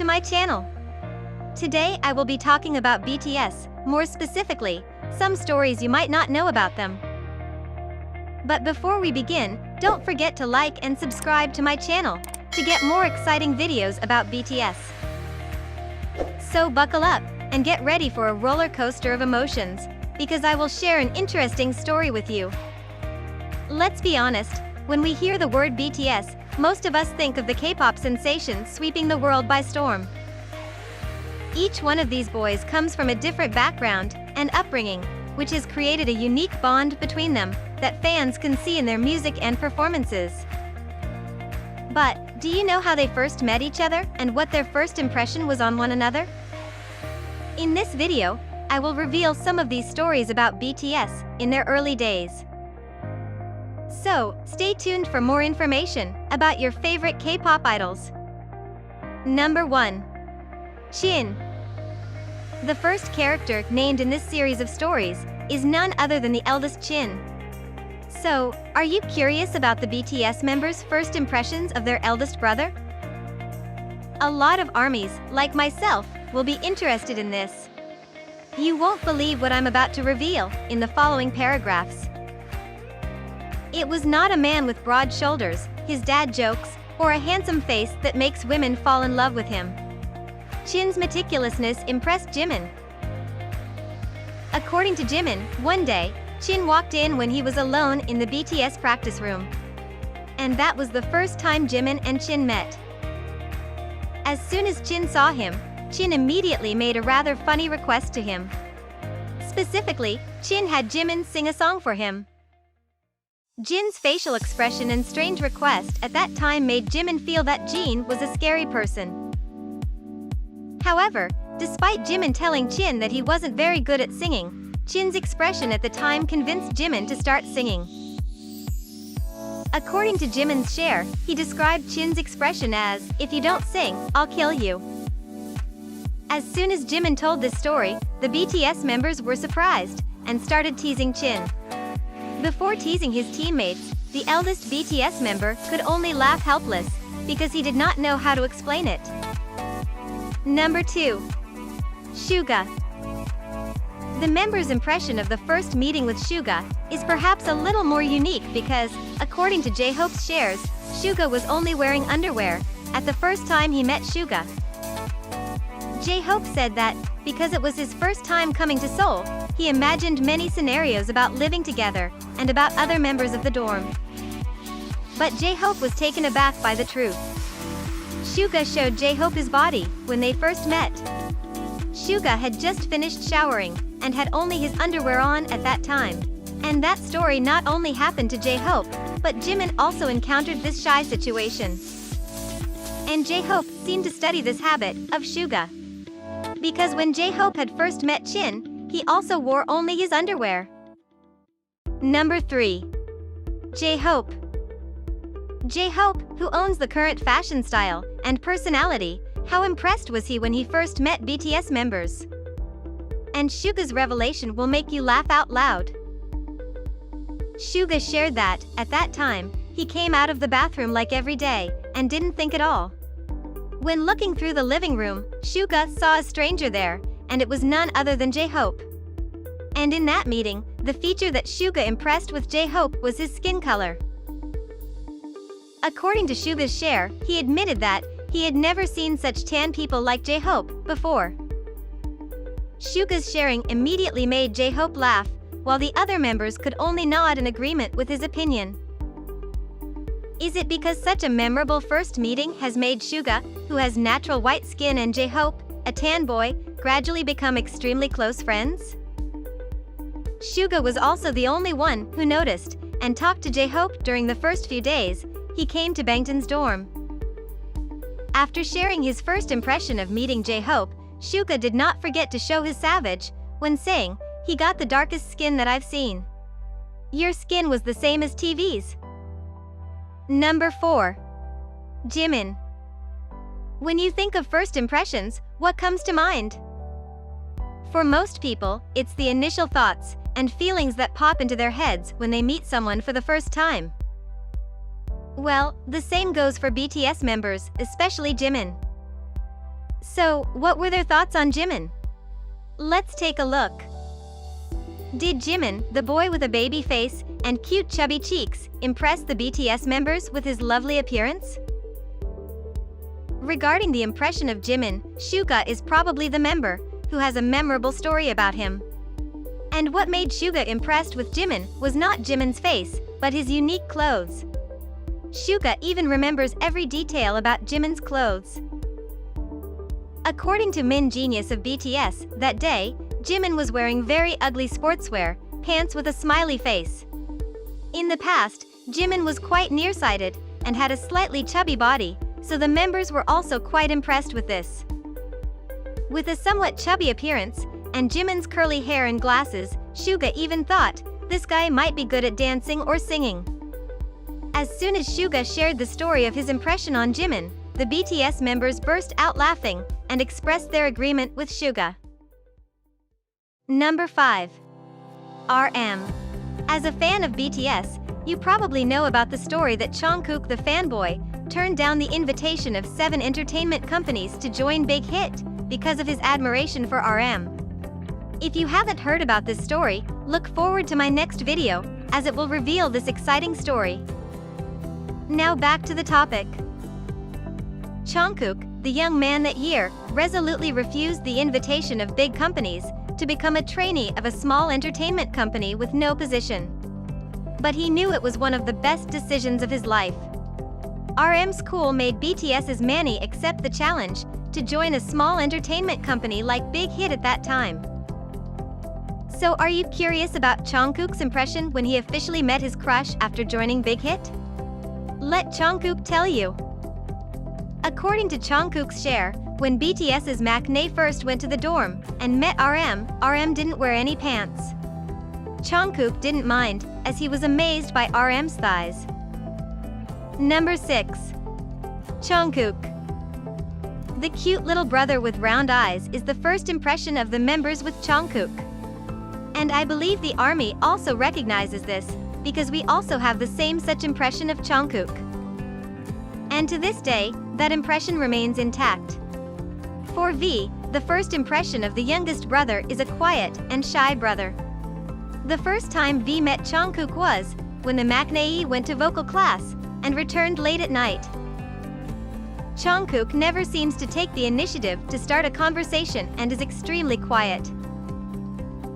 my channel. Today I will be talking about BTS, more specifically, some stories you might not know about them. But before we begin, don't forget to like and subscribe to my channel to get more exciting videos about BTS. So buckle up and get ready for a roller coaster of emotions, because I will share an interesting story with you. Let's be honest, when we hear the word BTS, most of us think of the K-pop sensation sweeping the world by storm. Each one of these boys comes from a different background and upbringing, which has created a unique bond between them that fans can see in their music and performances. But, do you know how they first met each other and what their first impression was on one another? In this video, I will reveal some of these stories about BTS in their early days. So, stay tuned for more information about your favorite K-pop idols. Number 1. Jin. The first character named in this series of stories is none other than the eldest Jin. So, are you curious about the BTS members' first impressions of their eldest brother? A lot of ARMYs, like myself, will be interested in this. You won't believe what I'm about to reveal in the following paragraphs. It was not a man with broad shoulders, his dad jokes, or a handsome face that makes women fall in love with him. Jin's meticulousness impressed Jimin. According to Jimin, one day, Jin walked in when he was alone in the BTS practice room. And that was the first time Jimin and Jin met. As soon as Jin saw him, Jin immediately made a rather funny request to him. Specifically, Jin had Jimin sing a song for him. Jin's facial expression and strange request at that time made Jimin feel that Jin was a scary person. However, despite Jimin telling Jin that he wasn't very good at singing, Jin's expression at the time convinced Jimin to start singing. According to Jimin's share, he described Jin's expression as, "If you don't sing, I'll kill you." As soon as Jimin told this story, the BTS members were surprised and started teasing Jin. Before teasing his teammates, the eldest BTS member could only laugh helpless because he did not know how to explain it. Number 2. Suga. The members' impression of the first meeting with Suga is perhaps a little more unique because, according to J-Hope's shares, Suga was only wearing underwear at the first time he met Suga. J-Hope said that, because it was his first time coming to Seoul, he imagined many scenarios about living together and about other members of the dorm. But J-Hope was taken aback by the truth. Suga showed J-Hope his body when they first met. Suga had just finished showering and had only his underwear on at that time. And that story not only happened to J-Hope, but Jimin also encountered this shy situation. And J-Hope seemed to study this habit of Suga. Because when J-Hope had first met Jin, he also wore only his underwear. Number 3. J-Hope. J-Hope, who owns the current fashion style and personality, how impressed was he when he first met BTS members? And Suga's revelation will make you laugh out loud. Suga shared that, at that time, he came out of the bathroom like every day and didn't think at all. When looking through the living room, Suga saw a stranger there, and it was none other than J-Hope. And in that meeting, the feature that Suga impressed with J-Hope was his skin color. According to Suga's share, he admitted that he had never seen such tan people like J-Hope before. Suga's sharing immediately made J-Hope laugh, while the other members could only nod in agreement with his opinion. Is it because such a memorable first meeting has made Suga, who has natural white skin, and J-Hope, a tan boy, gradually become extremely close friends? Suga was also the only one who noticed and talked to J-Hope during the first few days he came to Bangtan's dorm. After sharing his first impression of meeting J-Hope, Suga did not forget to show his savage when saying, "He got the darkest skin that I've seen. Your skin was the same as TV's." Number 4. Jimin. When you think of first impressions, what comes to mind? For most people, it's the initial thoughts and feelings that pop into their heads when they meet someone for the first time. Well, the same goes for BTS members, especially Jimin. So, what were their thoughts on Jimin? Let's take a look. Did Jimin, the boy with a baby face and cute chubby cheeks, impress the BTS members with his lovely appearance? Regarding the impression of Jimin, Suga is probably the member who has a memorable story about him. And what made Suga impressed with Jimin was not Jimin's face, but his unique clothes. Suga even remembers every detail about Jimin's clothes. According to Min Genius of BTS, that day, Jimin was wearing very ugly sportswear, pants with a smiley face. In the past, Jimin was quite nearsighted and had a slightly chubby body, so the members were also quite impressed with this. With a somewhat chubby appearance, and Jimin's curly hair and glasses, Suga even thought this guy might be good at dancing or singing. As soon as Suga shared the story of his impression on Jimin, the BTS members burst out laughing and expressed their agreement with Suga. Number 5. RM. As a fan of BTS, you probably know about the story that Jungkook the fanboy turned down the invitation of 7 entertainment companies to join Big Hit because of his admiration for RM. If you haven't heard about this story, look forward to my next video, as it will reveal this exciting story. Now back to the topic. Jungkook, the young man that year, resolutely refused the invitation of big companies to become a trainee of a small entertainment company with no position. But he knew it was one of the best decisions of his life. RM's cool made BTS's Manny accept the challenge to join a small entertainment company like Big Hit at that time. So are you curious about Jungkook's impression when he officially met his crush after joining Big Hit? Let Jungkook tell you. According to Jungkook's share, when BTS's Maknae first went to the dorm and met RM didn't wear any pants. Jungkook didn't mind, as he was amazed by RM's thighs. Number 6. Jungkook. The cute little brother with round eyes is the first impression of the members with Jungkook. And I believe the ARMY also recognizes this, because we also have the same such impression of Jungkook. And to this day, that impression remains intact. For V, the first impression of the youngest brother is a quiet and shy brother. The first time V met Jungkook was when the Maknae went to vocal class and returned late at night. Jungkook never seems to take the initiative to start a conversation and is extremely quiet.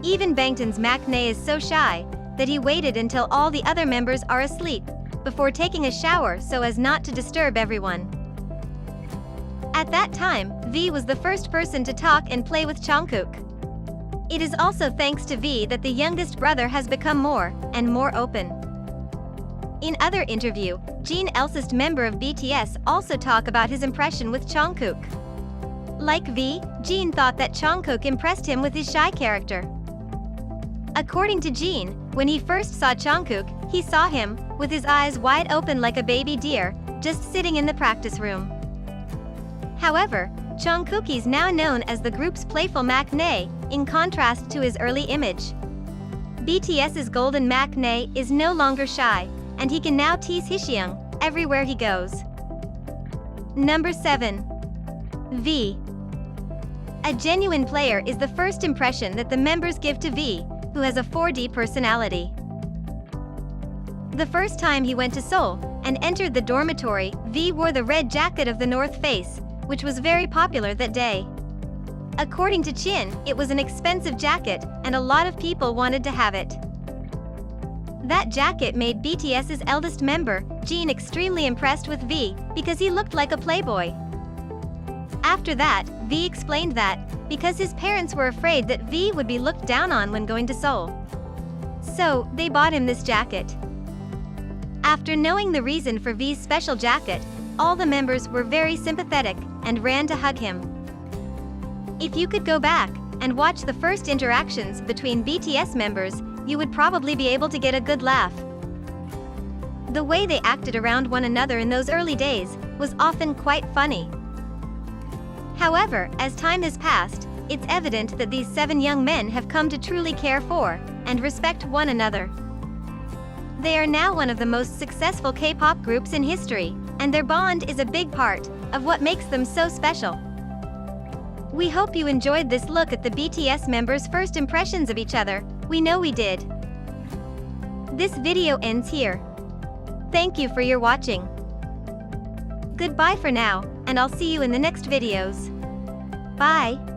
Even Bangtan's Maknae is so shy that he waited until all the other members are asleep before taking a shower so as not to disturb everyone. At that time, V was the first person to talk and play with Jungkook. It is also thanks to V that the youngest brother has become more and more open. In other interview, Jin, eldest member of BTS, also talk about his impression with Jungkook. Like V, Jin thought that Jungkook impressed him with his shy character. According to Jin, when he first saw Jungkook, he saw him with his eyes wide open like a baby deer, just sitting in the practice room. However, Jungkook is now known as the group's playful Maknae, in contrast to his early image. BTS's golden Maknae is no longer shy, and he can now tease Hyeseung everywhere he goes. Number 7. V. A genuine player is the first impression that the members give to V, who has a 4D personality. The first time he went to Seoul and entered the dormitory, V wore the red jacket of the North Face, which was very popular that day. According to Chin, it was an expensive jacket and a lot of people wanted to have it. That jacket made BTS's eldest member, Jin, extremely impressed with V because he looked like a playboy. After that, V explained that because his parents were afraid that V would be looked down on when going to Seoul. So, they bought him this jacket. After knowing the reason for V's special jacket, all the members were very sympathetic and ran to hug him. If you could go back and watch the first interactions between BTS members, you would probably be able to get a good laugh. The way they acted around one another in those early days was often quite funny. However, as time has passed, it's evident that these 7 young men have come to truly care for and respect one another. They are now one of the most successful K-pop groups in history, and their bond is a big part of what makes them so special. We hope you enjoyed this look at the BTS members' first impressions of each other. We know we did. This video ends here. Thank you for your watching. Goodbye for now, and I'll see you in the next videos. Bye.